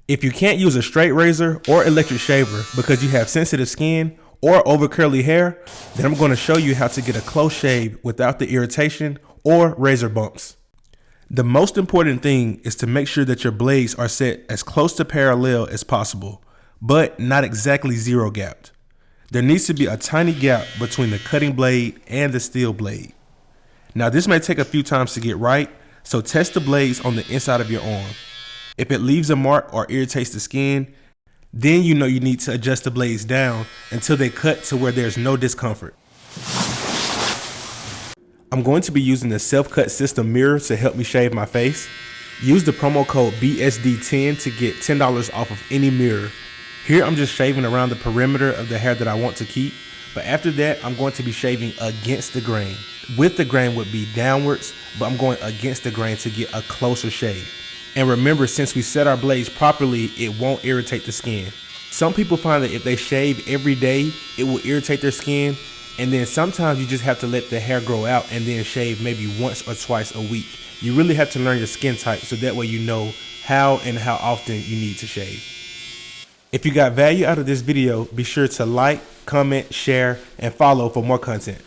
If you can't use a straight razor or electric shaver because you have sensitive skin or over curly hair, then I'm going to show you how to get a close shave without the irritation or razor bumps. The most important thing is to make sure that your blades are set as close to parallel as possible, but not exactly zero gapped. There needs to be a tiny gap between the cutting blade and the steel blade. Now this may take a few times to get right, so test the blades on the inside of your arm. If it leaves a mark or irritates the skin, then you know you need to adjust the blades down until they cut to where there's no discomfort. I'm going to be using the self-cut system mirror to help me shave my face. Use the promo code BSD10 to get $10 off of any mirror. Here I'm just shaving around the perimeter of the hair that I want to keep, but after that I'm going to be shaving against the grain. With the grain would be downwards, but I'm going against the grain to get a closer shave. And remember, since we set our blades properly, it won't irritate the skin. Some people find that if they shave every day, it will irritate their skin, and then sometimes you just have to let the hair grow out and then shave maybe once or twice a week. You really have to learn your skin type so that way you know how and how often you need to shave. If you got value out of this video, be sure to like, comment, share, and follow for more content.